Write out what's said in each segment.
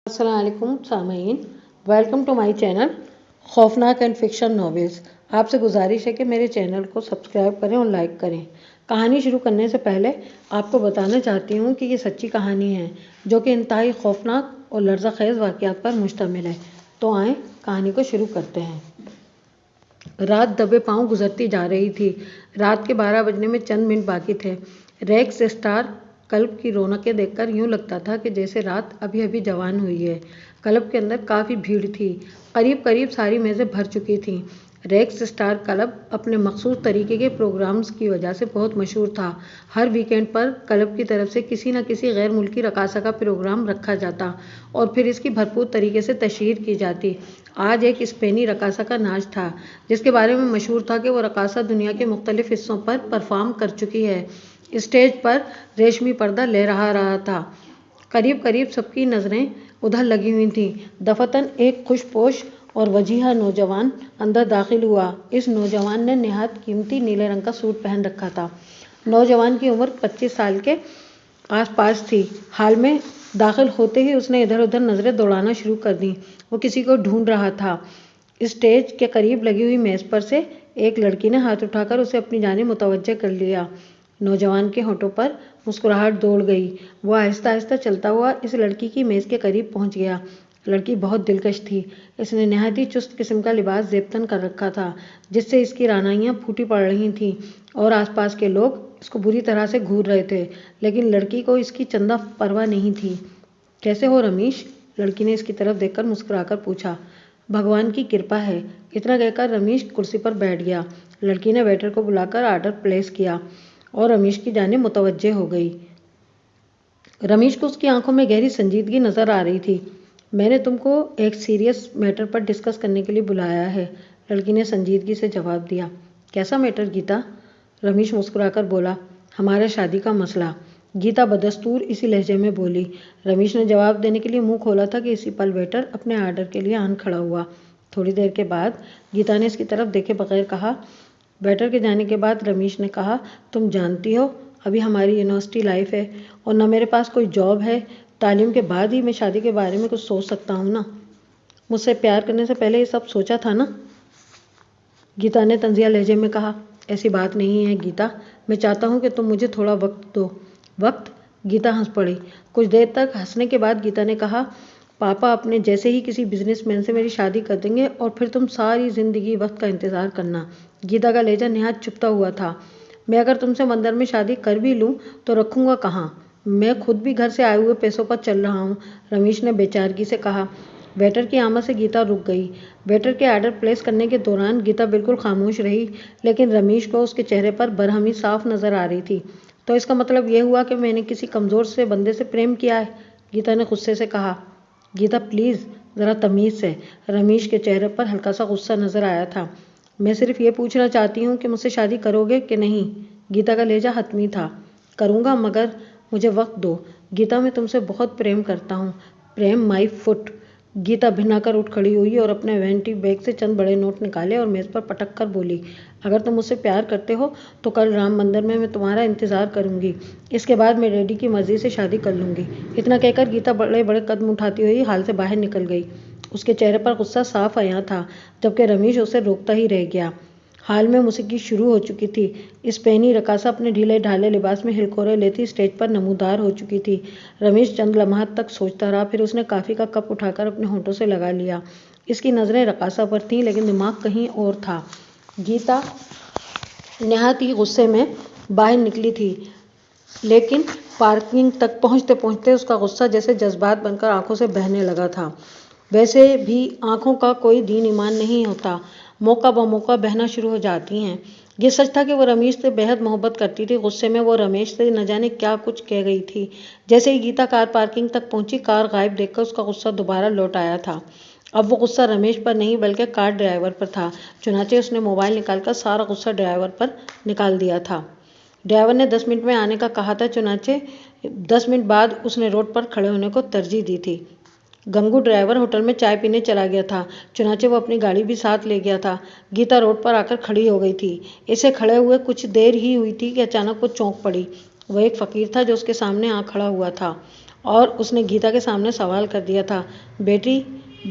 अस्सलाम वालेकुम सामीन, वेलकम टू माय चैनल खौफनाक एंड फिक्शन नॉवेल्स। आपसे गुजारिश है कि मेरे चैनल को सब्सक्राइब करें और लाइक करें। कहानी शुरू करने से पहले आपको बताना चाहती हूँ कि ये सच्ची कहानी है जो कि इंतहाई खौफनाक और लर्ज़ाखेज़ वाक़यात पर मुश्तमिल है। तो आएँ कहानी को शुरू करते हैं। रात दबे पांव गुजरती जा रही थी। रात के 12 बजने में चंद मिनट बाकी थे। रेक्स स्टार क्लब की रौनकें देखकर यूं लगता था कि जैसे रात अभी अभी जवान हुई है। क्लब के अंदर काफ़ी भीड़ थी। करीब करीब सारी मेज़ें भर चुकी थीं। रेक्स स्टार क्लब अपने मखसूस तरीके के प्रोग्राम्स की वजह से बहुत मशहूर था। हर वीकेंड पर क्लब की तरफ से किसी न किसी गैर मुल्की रकासा का प्रोग्राम रखा जाता और फिर इसकी भरपूर तरीके से तशहीर की जाती। आज एक स्पेनी रकासा का नाच था जिसके बारे में मशहूर था कि वो रकासा दुनिया के मुख्तलिफ हिस्सों पर परफॉर्म कर चुकी है। स्टेज पर रेशमी पर्दा लहरा रहा था। करीब करीब सबकी नज़रें उधर लगी हुई थीं। दफतन एक खुशपोश और वजीहा नौजवान अंदर दाखिल हुआ। इस नौजवान ने निहायत कीमती नीले रंग का सूट पहन रखा था। नौजवान की उम्र 25 साल के आसपास थी। हाल में दाखिल होते ही उसने इधर उधर नज़रें दौड़ाना शुरू कर दी। वो किसी को ढूंढ रहा था। स्टेज के करीब लगी हुई मेज़ पर से एक लड़की ने हाथ उठाकर उसे अपनी जानिब मुतवज्जह कर लिया। नौजवान के होठों पर मुस्कुराहट दौड़ गई। वो आहिस्ता आहिस्ता चलता हुआ इस लड़की की मेज़ के करीब पहुंच गया। लड़की बहुत दिलकश थी। इसने नहायत ही चुस्त किस्म का लिबास ज़ेबतन कर रखा था जिससे इसकी रानाइयाँ फूटी पड़ रही थीं और आसपास के लोग इसको बुरी तरह से घूर रहे थे, लेकिन लड़की को इसकी चंदा परवाह नहीं थी। कैसे हो रमीश? लड़की ने इसकी तरफ देखकर मुस्कुराकर पूछा। भगवान की कृपा है। इतना कहकर रमीश कुर्सी पर बैठ गया। लड़की ने वेटर को बुलाकर आर्डर प्लेस किया और रमीश की जानिब मुतवज्जे हो गई। रमीश को उसकी आंखों में गहरी संजीदगी नजर आ रही थी। मैंने तुमको एक सीरियस मैटर पर डिस्कस करने के लिए बुलाया है, लड़की ने संजीदगी से जवाब दिया। कैसा मैटर गीता? रमीश मुस्कुराकर बोला। हमारा शादी का मसला, गीता बदस्तूर इसी लहजे में बोली। रमीश ने जवाब देने के लिए मुंह खोला था कि इसी पल वेटर अपने आर्डर के लिए आन खड़ा हुआ। थोड़ी देर के बाद गीता ने इसकी तरफ देखे बगैर कहा। वेटर के जाने के बाद रमीश ने कहा, तुम जानती हो अभी हमारी यूनिवर्सिटी लाइफ है और न मेरे पास कोई जॉब है। तालीम के बाद ही मैं शादी के बारे में कुछ सोच सकता हूँ ना। मुझसे प्यार करने से पहले ये सब सोचा था ना? गीता ने तंजिया लहजे में कहा। ऐसी बात नहीं है गीता, मैं चाहता हूँ कि तुम मुझे थोड़ा वक्त दो। वक्त? गीता हंस पड़ी। कुछ देर तक हंसने के बाद गीता ने कहा, पापा अपने जैसे ही किसी बिजनेसमैन से मेरी शादी कर देंगे और फिर तुम सारी जिंदगी वक्त का इंतजार करना। गीता का लहजा निहायत चुभता हुआ था। मैं अगर तुमसे मंदिर में शादी कर भी लूँ तो रखूँगा कहाँ? मैं खुद भी घर से आए हुए पैसों पर चल रहा हूँ, रमीश ने बेचारगी से कहा। वेटर की आमद से गीता रुक गई। वेटर के आर्डर प्लेस करने के दौरान गीता बिल्कुल खामोश रही, लेकिन रमीश को उसके चेहरे पर बरहमी साफ नजर आ रही थी। तो इसका मतलब यह हुआ कि मैंने किसी कमज़ोर से बंदे से प्रेम किया है, गीता ने गुस्से से कहा। गीता प्लीज़ ज़रा तमीज़ से। रमीश के चेहरे पर हल्का सा गुस्सा नजर आया था। मैं सिर्फ ये पूछना चाहती हूँ कि मुझसे शादी करोगे कि नहीं? गीता का लहजा हतमी था। करूँगा, मगर मुझे वक्त दो। गीता मैं तुमसे बहुत प्रेम करता हूँ। प्रेम माई फुट। गीता भिनाकर उठ खड़ी हुई और अपने वैनिटी बैग से चंद बड़े नोट निकाले और मेज़ पर पटक कर बोली, अगर तुम मुझसे प्यार करते हो तो कल राम मंदिर में मैं तुम्हारा इंतज़ार करूँगी। इसके बाद मैं डैडी की मर्ज़ी से शादी कर लूँगी। इतना कहकर गीता बड़े बड़े कदम उठाती हुई हाल से बाहर निकल गई। उसके चेहरे पर गुस्सा साफ आया था, जबकि रमीश उसे रोकता ही रह गया। हाल में मौसीकी शुरू हो चुकी थी। स्पेनी रकासा अपने ढीले ढाले लिबास में हिलकोरे लेती स्टेज पर नमूदार हो चुकी थी। रमेश चंद लम्हात तक सोचता रहा, फिर उसने कॉफ़ी का कप उठाकर अपने होठों से लगा लिया। इसकी नज़रें रकासा पर थीं, लेकिन दिमाग कहीं और था। गीता नहायत ही गुस्से में बाहर निकली थी, लेकिन पार्किंग तक पहुँचते पहुँचते उसका गुस्सा जैसे जज्बात बनकर आंखों से बहने लगा था। वैसे भी आंखों का कोई दीन ईमान नहीं होता, मौका ब मौका बहना शुरू हो जाती हैं। ये सच था कि वो रमेश से बेहद मोहब्बत करती थी। गुस्से में वो रमेश से न जाने क्या कुछ कह गई थी। जैसे ही गीता कार पार्किंग तक पहुंची, कार गायब देखकर उसका गुस्सा दोबारा लौट आया था। अब वो गुस्सा रमेश पर नहीं बल्कि कार ड्राइवर पर था। चुनाचे उसने मोबाइल निकालकर सारा गुस्सा ड्राइवर पर निकाल दिया था। ड्राइवर ने 10 मिनट में आने का कहा था, चुनाचे 10 मिनट बाद उसने रोड पर खड़े होने को तरजीह दी थी। गंगू ड्राइवर होटल में चाय पीने चला गया था, चुनाचे वो अपनी गाड़ी भी साथ ले गया था। गीता रोड पर आकर खड़ी हो गई थी। इसे खड़े हुए कुछ देर ही हुई थी कि अचानक वो चौंक पड़ी। वह एक फ़कीर था जो उसके सामने आ खड़ा हुआ था। اور اس نے گیتا کے سامنے سوال کر دیا تھا، بیٹی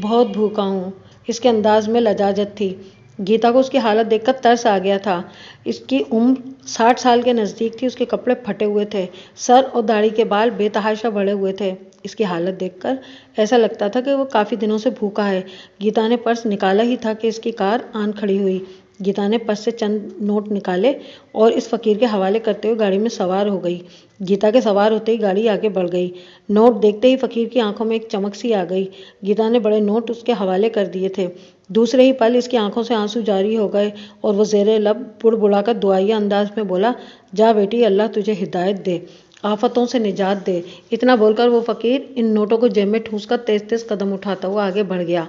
بہت بھوکا ہوں۔ اس کے انداز میں لجاجت تھی۔ گیتا کو اس کی حالت دیکھ کر ترس آ گیا تھا۔ اس کی عمر 60 سال کے نزدیک تھی۔ اس کے کپڑے پھٹے ہوئے تھے، سر اور داڑھی کے بال بے تحاشا بڑھے ہوئے تھے۔ اس کی حالت دیکھ کر ایسا لگتا تھا کہ وہ کافی دنوں سے بھوکا ہے۔ گیتا نے پرس نکالا ہی تھا کہ اس کی کار آن کھڑی ہوئی۔ گیتا نے پرس سے چند نوٹ نکالے اور اس فقیر کے حوالے کرتے ہوئے گاڑی میں سوار ہو گئی۔ گیتا کے سوار ہوتے ہی گاڑی آگے بڑھ گئی۔ نوٹ دیکھتے ہی فقیر کی آنکھوں میں ایک چمک سی آ گئی۔ گیتا نے بڑے نوٹ اس کے حوالے کر دیے تھے۔ دوسرے ہی پل اس کی آنکھوں سے آنسو جاری ہو گئے اور وہ زیر لب بڑبڑا کر دعائیہ انداز میں بولا، جا بیٹی، اللہ تجھے ہدایت دے، آفتوں سے نجات دے۔ اتنا بول کر وہ فقیر ان نوٹوں کو جیب میں ٹھوس کر تیز تیز قدم اٹھاتا ہوا آگے بڑھ گیا۔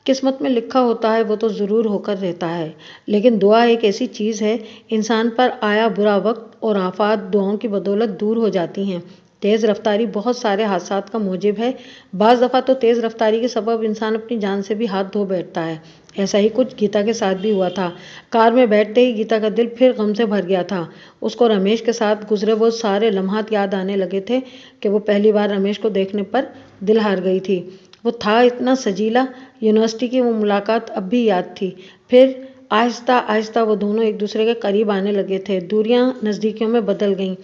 قسمت میں لکھا ہوتا ہے وہ تو ضرور ہو کر رہتا ہے، لیکن دعا ایک ایسی چیز ہے، انسان پر آیا برا وقت اور آفات دعاؤں کی بدولت دور ہو جاتی ہیں۔ تیز رفتاری بہت سارے حادثات کا موجب ہے۔ بعض دفعہ تو تیز رفتاری کے سبب انسان اپنی جان سے بھی ہاتھ دھو بیٹھتا ہے۔ ایسا ہی کچھ گیتا کے ساتھ بھی ہوا تھا۔ کار میں بیٹھتے ہی گیتا کا دل پھر غم سے بھر گیا تھا۔ اس کو رمیش کے ساتھ گزرے وہ سارے لمحات یاد آنے لگے تھے کہ وہ پہلی بار رمیش کو دیکھنے پر دل ہار گئی تھی۔ وہ تھا اتنا سجیلا، یونیورسٹی کی وہ ملاقات اب بھی یاد تھی۔ پھر آہستہ آہستہ وہ دونوں ایک دوسرے کے قریب آنے لگے تھے، دوریاں نزدیکیوں میں بدل گئیں۔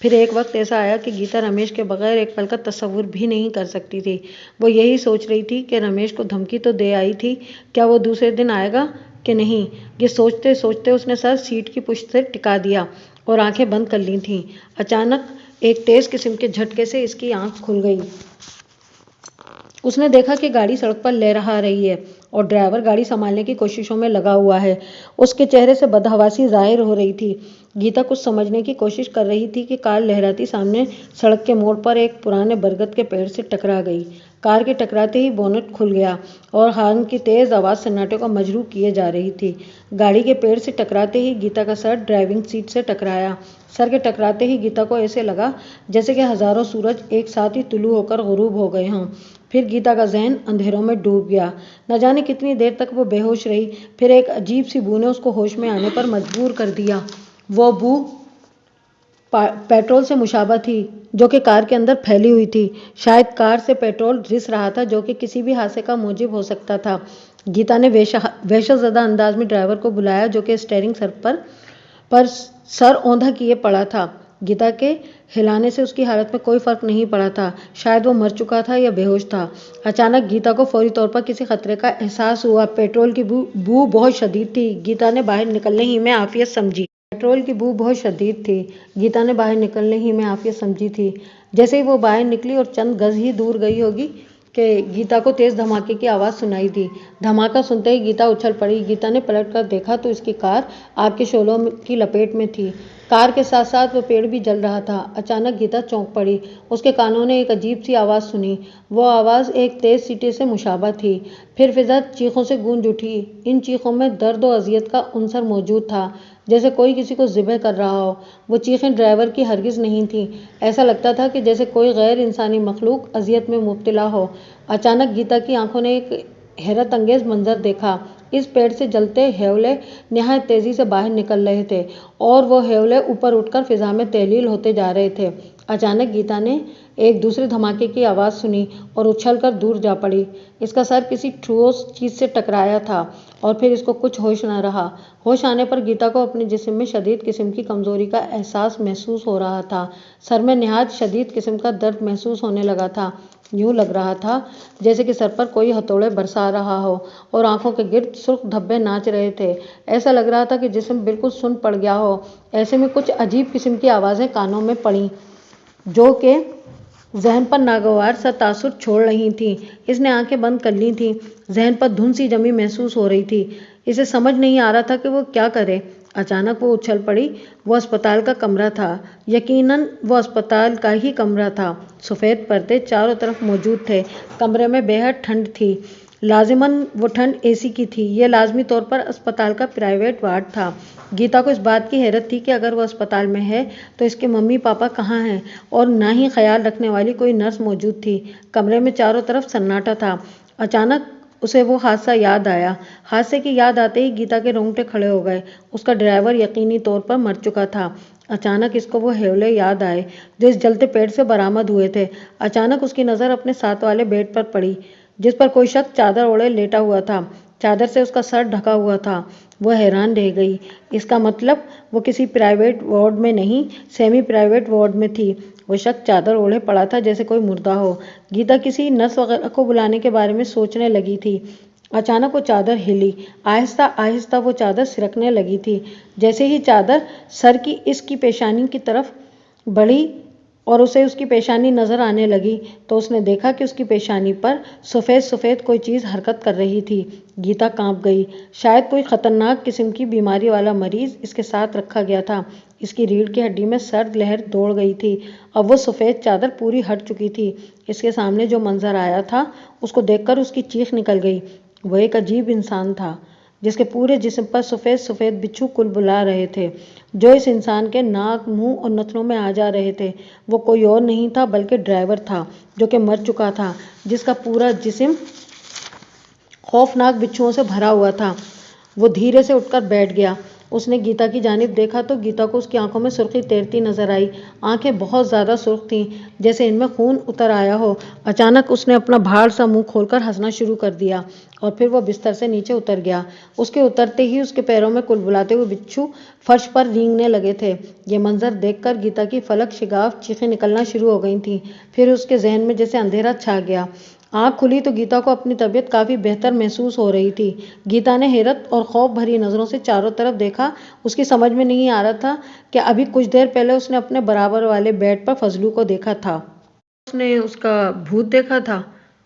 پھر ایک وقت ایسا آیا کہ گیتا رمیش کے بغیر ایک پل کا تصور بھی نہیں کر سکتی تھی۔ وہ یہی سوچ رہی تھی کہ رمیش کو دھمکی تو دے آئی تھی، کیا وہ دوسرے دن آئے گا کہ نہیں؟ یہ سوچتے سوچتے اس نے سر سیٹ کی پشت سے ٹکا دیا اور آنکھیں بند کر لی تھیں۔ اچانک ایک تیز قسم کے جھٹکے سے اس کی آنکھ کھل گئی۔ اس نے دیکھا کہ گاڑی سڑک پر لہرا رہی ہے اور ڈرائیور گاڑی سنبھالنے کی کوششوں میں لگا ہوا ہے۔ اس کے چہرے سے بدحواسی ظاہر ہو رہی تھی۔ گیتا کچھ سمجھنے کی کوشش کر رہی تھی کہ کار لہراتی سامنے سڑک کے موڑ پر ایک پرانے برگد کے پیڑ سے ٹکرا گئی۔ کار کے ٹکراتے ہی بونٹ کھل گیا اور ہارن کی تیز آواز سناٹے کو مجروح کیے جا رہی تھی۔ گاڑی کے پیڑ سے ٹکراتے ہی گیتا کا سر ڈرائیونگ سیٹ سے ٹکرایا۔ سر کے ٹکراتے ہی گیتا کو ایسے لگا جیسے کہ ہزاروں سورج ایک ساتھ ہی طلوع ہو کر غروب ہو گئے ہوں۔ پھر گیتا کا ذہن اندھیروں میں ڈوب گیا۔ نہ جانے کتنی دیر تک وہ بے ہوش رہی۔ پھر ایک عجیب سی بو نے اس کو ہوش میں آنے پر مجبور کر دیا۔ وہ بو پیٹرول سے مشابہ تھی جو کہ کار کے اندر پھیلی ہوئی تھی۔ شاید کار سے پیٹرول رس رہا تھا جو کہ کسی بھی حادثے کا موجب ہو سکتا تھا۔ گیتا نے وحشت زدہ انداز میں ڈرائیور کو بلایا جو کہ اسٹیئرنگ پر سر اوندھا کیے پڑا تھا۔ گیتا کے ہلانے سے اس کی حالت میں کوئی فرق نہیں پڑا تھا۔ شاید وہ مر چکا تھا یا بے ہوش تھا۔ اچانک گیتا کو فوری طور پر کسی خطرے کا احساس ہوا۔ پیٹرول کی بو بہت شدید تھی۔ گیتا نے باہر نکلنے ہی میں عافیت سمجھی۔ پیٹرول کی بو بہت شدید تھی۔ گیتا نے باہر نکلنے ہی میں عافیت سمجھی تھی۔ جیسے ہی وہ باہر نکلی اور چند گز ہی دور گئی ہوگی کہ گیتا کو تیز دھماکے کی آواز سنائی دی۔ دھماکہ سنتے ہی گیتا اچھل پڑی۔ گیتا نے پلٹ کر دیکھا تو اس کی کار آگ کے شعلوں کی لپیٹ میں تھی۔ کار کے ساتھ ساتھ وہ پیڑ بھی جل رہا تھا۔ اچانک گیتا چونک پڑی۔ اس کے کانوں نے ایک عجیب سی آواز سنی۔ وہ آواز ایک تیز سیٹی سے مشابہ تھی۔ پھر فضا چیخوں سے گونج اٹھی۔ ان چیخوں میں درد و اذیت کا عنصر موجود تھا، جیسے کوئی کسی کو ذبح کر رہا ہو۔ وہ چیخیں ڈرائیور کی ہرگز نہیں تھیں۔ ایسا لگتا تھا کہ جیسے کوئی غیر انسانی مخلوق اذیت میں مبتلا ہو۔ اچانک گیتا کی آنکھوں نے ایک حیرت انگیز منظر دیکھا۔ اس پیڑ سے جلتے ہیولے نہایت تیزی سے باہر نکل رہے تھے اور وہ ہیولے اوپر اٹھ کر فضا میں تحلیل ہوتے جا رہے تھے۔ اچانک گیتا نے ایک دوسرے دھماکے کی آواز سنی اور اچھل کر دور جا پڑی۔ اس کا سر کسی ٹھوس چیز سے ٹکرایا تھا اور پھر اس کو کچھ ہوش نہ رہا۔ ہوش آنے پر گیتا کو اپنے جسم میں شدید قسم کی کمزوری کا احساس محسوس ہو رہا تھا۔ سر میں نہایت شدید قسم کا درد محسوس ہونے لگا تھا۔ یوں لگ رہا تھا جیسے کہ سر پر کوئی ہتھوڑے برسا رہا ہو اور آنکھوں کے گرد سرخ دھبے ناچ رہے تھے۔ ایسا لگ رہا تھا کہ جسم بالکل سن پڑ گیا ہو۔ ایسے میں کچھ عجیب قسم کی آوازیں کانوں میں پڑیں جو کہ ذہن پر ناگوار سا تاثر چھوڑ رہی تھیں۔ اس نے آنکھیں بند کر لی تھیں۔ ذہن پر دھند سی جمی محسوس ہو رہی تھی۔ اسے سمجھ نہیں آ رہا تھا کہ وہ کیا کرے۔ اچانک وہ اچھل پڑی۔ وہ اسپتال کا کمرہ تھا۔ یقیناً وہ اسپتال کا ہی کمرہ تھا۔ سفید پردے چاروں طرف موجود تھے۔ کمرے میں بے حد ٹھنڈ تھی۔ لازماً وہ ٹھنڈ اے سی کی تھی۔ یہ لازمی طور پر اسپتال کا پرائیویٹ وارڈ تھا۔ گیتا کو اس بات کی حیرت تھی کہ اگر وہ اسپتال میں ہے تو اس کے ممی پاپا کہاں ہیں، اور نہ ہی خیال رکھنے والی کوئی نرس موجود تھی۔ کمرے میں چاروں طرف سناٹا تھا۔ اچانک اسے وہ حادثہ یاد آیا۔ حادثے کی یاد آتے ہی گیتا کے رونگٹے کھڑے ہو گئے۔ اس کا ڈرائیور یقینی طور پر مر چکا تھا۔ अचानक इसको वो हेवले याद आए जो इस जलते पेड़ से बरामद हुए थे। अचानक उसकी नज़र अपने साथ वाले बेड पर पड़ी जिस पर कोई शख्स चादर ओढ़े लेटा हुआ था। चादर से उसका सर ढका हुआ था। वो हैरान रह गई। इसका मतलब वो किसी प्राइवेट वार्ड में नहीं, सेमी प्राइवेट वार्ड में थी। वो शख्स चादर ओढ़े पड़ा था जैसे कोई मुर्दा हो। गीता किसी नर्स वगैरह को बुलाने के बारे में सोचने लगी थी। अचानक वो चादर हिली। आहिस्ता आहिस्ता वो चादर सिरकने लगी थी। जैसे ही चादर सर की इसकी पेशानी की तरफ बढ़ी और उसे उसकी पेशानी नजर आने लगी तो उसने देखा कि उसकी पेशानी पर सफ़ेद सफ़ेद कोई चीज़ हरकत कर रही थी। गीता कांप गई। शायद कोई खतरनाक किस्म की बीमारी वाला मरीज इसके साथ रखा गया था। इसकी रीढ़ की हड्डी में सर्द लहर दौड़ गई थी। अब वो सफ़ेद चादर पूरी हट चुकी थी। इसके सामने जो मंजर आया था उसको देखकर उसकी चीख निकल गई। वो एक अजीब इंसान था जिसके पूरे जिस्म पर सफ़ेद सफ़ेद बिच्छू कुलबुला रहे थे जो इस इंसान के नाक, मुंह और नथनों में आ जा रहे थे। वो कोई और नहीं था बल्कि ड्राइवर था जो कि मर चुका था, जिसका पूरा जिस्म खौफनाक बिच्छुओं से भरा हुआ था। वो धीरे से उठकर बैठ गया। उसने गीता की जानिब देखा तो गीता को उसकी आंखों में सुर्खी तैरती नजर आई। आंखें बहुत ज़्यादा सुर्ख थीं, जैसे इनमें खून उतर आया हो। अचानक उसने अपना भाड़ सा मुंह खोलकर हंसना शुरू कर दिया और फिर वो बिस्तर से नीचे उतर गया। उसके उतरते ही उसके पैरों में कुलबुलाते हुए बिच्छू फर्श पर रेंगने लगे थे। ये मंजर देखकर गीता की फलक शिगाफ चीखें निकलना शुरू हो गई थीं। फिर उसके जहन में जैसे अंधेरा छा गया। आँख खुली तो गीता को अपनी तबीयत काफ़ी बेहतर महसूस हो रही थी। गीता ने हैरत और खौफ भरी नज़रों से चारों तरफ देखा। उसकी समझ में नहीं आ रहा था कि अभी कुछ देर पहले उसने अपने बराबर वाले बेड पर फजलू को देखा था। उसने उसका भूत देखा था।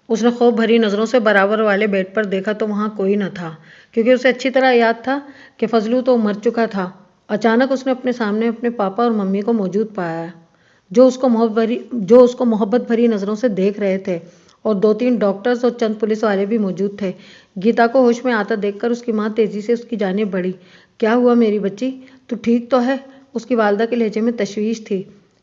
उसने खौफ भरी नज़रों से बराबर वाले बेड पर देखा तो वहाँ कोई न था, क्योंकि उसे अच्छी तरह याद था कि फजलू तो मर चुका था। अचानक उसने अपने सामने अपने पापा और मम्मी को मौजूद पाया जो उसको मोहब्बत भरी नज़रों से देख रहे थे, और 2-3 डॉक्टर्स और चंद पुलिस वाले भी मौजूद थे। गीता को होश में आता देखकर उसकी माँ तेजी से उसकी जानिब बढ़ी। क्या हुआ मेरी बच्ची, तू ठीक तो है? उसकी वालदा के लहजे में तशवीश थी।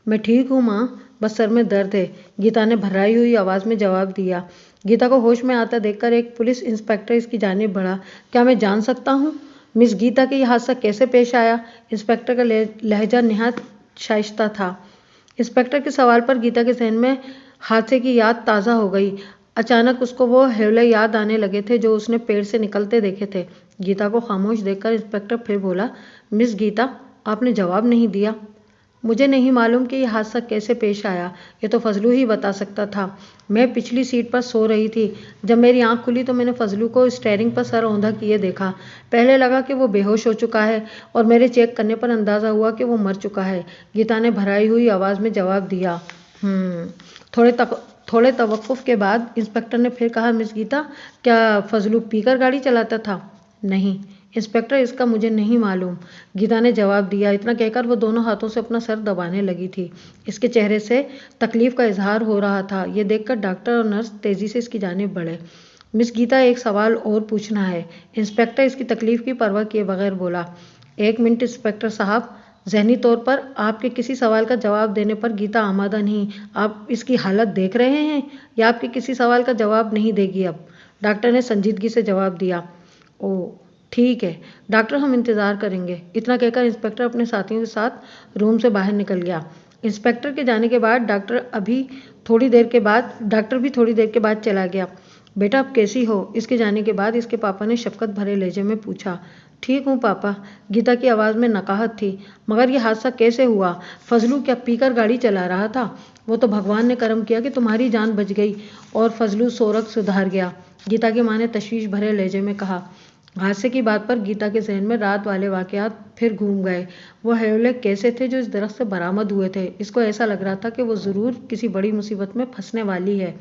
मैं ठीक हूँ माँ, बस सर में दर्द है, गीता ने भर्राई हुई आवाज़ में जवाब दिया। गीता को होश में आता देखकर एक पुलिस इंस्पेक्टर इसकी जानिब बढ़ा। क्या मैं जान सकता हूँ मिस गीता के यह हादसा कैसे पेश आया? इंस्पेक्टर का लहजा निहायत शाइस्ता था। इंस्पेक्टर के सवाल पर गीता के जहन में हादसे की याद ताज़ा हो गई। अचानक उसको वो हेवले याद आने लगे थे जो उसने पेड़ से निकलते देखे थे। गीता को खामोश देखकर इंस्पेक्टर फिर बोला, मिस गीता, आपने जवाब नहीं दिया। मुझे नहीं मालूम कि यह हादसा कैसे पेश आया, ये तो फजलू ही बता सकता था। मैं पिछली सीट पर सो रही थी। जब मेरी आंख खुली तो मैंने फजलू को स्टीयरिंग पर सर औंधा किए देखा। पहले लगा कि वो बेहोश हो चुका है और मेरे चेक करने पर अंदाज़ा हुआ कि वो मर चुका है, गीता ने भराई हुई आवाज़ में जवाब दिया। थोड़े तवक्कुफ के बाद इंस्पेक्टर ने फिर कहा, मिस गीता, क्या फजलू पीकर गाड़ी चलाता था? नहीं इंस्पेक्टर, इसका मुझे नहीं मालूम, गीता ने जवाब दिया। इतना कहकर वो दोनों हाथों से अपना सर दबाने लगी थी। इसके चेहरे से तकलीफ का इजहार हो रहा था। ये देखकर डॉक्टर और नर्स तेजी से इसकी जानिब बढ़े। मिस गीता, एक सवाल और पूछना है, इंस्पेक्टर इसकी तकलीफ की परवाह किए बगैर बोला। 1 मिनट इंस्पेक्टर साहब, ज़हनी तौर पर आपके किसी सवाल का जवाब देने पर गीता आमादा नहीं। आप इसकी हालत देख रहे हैं या आपके किसी सवाल का जवाब नहीं देगी अब? डॉक्टर ने संजीदगी से जवाब दिया। ओह ठीक है डॉक्टर, हम इंतज़ार करेंगे। इतना कहकर इंस्पेक्टर अपने साथियों के साथ रूम से बाहर निकल गया। इंस्पेक्टर के जाने के बाद डॉक्टर भी थोड़ी देर के बाद चला गया। बेटा, अब कैसी हो? इसके जाने के बाद इसके पापा ने शफकत भरे लहजे में पूछा। ठीक हूँ पापा, गीता की आवाज़ में नकाहत थी। मगर यह हादसा कैसे हुआ? फजलू क्या पीकर गाड़ी चला रहा था? वो तो भगवान ने करम किया कि तुम्हारी जान बच गई और फजलू सोरख सुधार गया, गीता की माँ ने तशवीश भरे लहजे में कहा। हादसे की बात पर गीता के जहन में रात वाले वाकयात फिर घूम गए। वो हेवले कैसे थे जो इस दरख्त से बरामद हुए थे? इसको ऐसा लग रहा था कि वो ज़रूर किसी बड़ी मुसीबत में फंसने वाली है।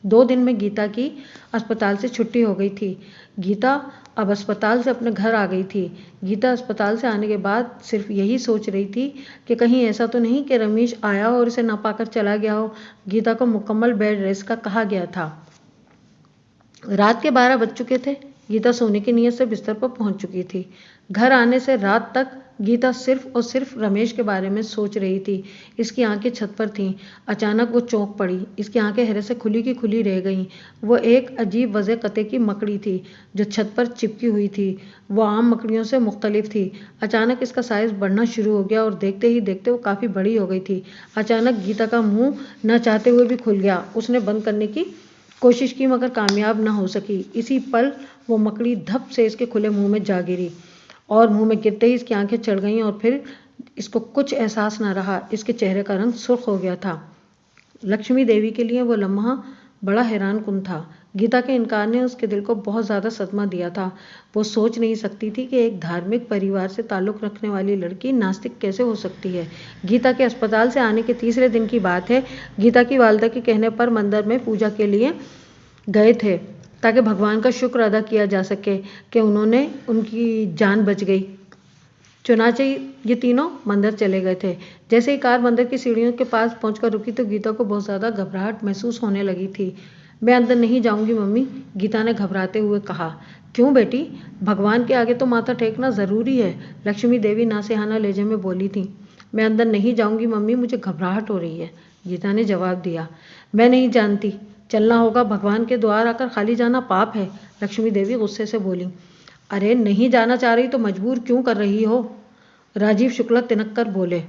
2 दिन में गीता की अस्पताल से छुट्टी हो गई थी। गीता अब अस्पताल से अपने घर आ गई थी। गीता अस्पताल से आने के बाद सिर्फ यही सोच रही थी कि कहीं ऐसा तो नहीं कि रमेश आया और इसे ना पाकर चला गया हो। गीता को मुकम्मल बेड रेस्ट का कहा गया था। रात के 12 बज चुके थे। गीता सोने की नीयत से बिस्तर पर पहुंच चुकी थी। घर आने से रात तक गीता सिर्फ और सिर्फ रमेश के बारे में सोच रही थी। इसकी आंखें छत पर थीं। अचानक वो चौंक पड़ी। इसकी आंखें हैरत से खुली की खुली रह गईं। वो एक अजीब वजह कते की मकड़ी थी जो छत पर चिपकी हुई थी। वो आम मकड़ियों से मुख्तलिफ थी। अचानक इसका साइज बढ़ना शुरू हो गया और देखते ही देखते वो काफ़ी बड़ी हो गई थी। अचानक गीता का मुंह न चाहते हुए भी खुल गया। उसने बंद करने की कोशिश की मगर कामयाब न हो सकी। इसी पल वो मकड़ी धप से इसके खुले मुंह में जा गिरी और मुंह में गिरते ही इसकी आंखें चढ़ गईं और फिर इसको कुछ एहसास न रहा। इसके चेहरे का रंग सुर्ख हो गया था। लक्ष्मी देवी के लिए वो लम्हा बड़ा हैरान कुन था। गीता के इनकार ने उसके दिल को बहुत ज़्यादा सदमा दिया था। वो सोच नहीं सकती थी कि एक धार्मिक परिवार से ताल्लुक़ रखने वाली लड़की नास्तिक कैसे हो सकती है। गीता के अस्पताल से आने के तीसरे दिन की बात है। गीता की वालिदा के कहने पर मंदिर में पूजा के लिए गए थे ताकि भगवान का शुक्र अदा किया जा सके कि उन्होंने उनकी जान बच गई। चुनाचे ये तीनों मंदिर चले गए थे। जैसे ही कार मंदिर की सीढ़ियों के पास पहुंचकर रुकी तो गीता को बहुत ज़्यादा घबराहट महसूस होने लगी थी। मैं अंदर नहीं जाऊंगी मम्मी, गीता ने घबराते हुए कहा। क्यों बेटी, भगवान के आगे तो माथा टेकना ज़रूरी है, लक्ष्मी देवी नासेहाना लहजे में बोली थी। मैं अंदर नहीं जाऊंगी मम्मी, मुझे घबराहट हो रही है, गीता ने जवाब दिया। मैं नहीं जानती, चलना होगा, भगवान के द्वार आकर खाली जाना पाप है, लक्ष्मी देवी गुस्से से बोली। अरे नहीं जाना चाह रही तो मजबूर क्यों कर रही हो, राजीव शुक्ला तिनक कर बोले।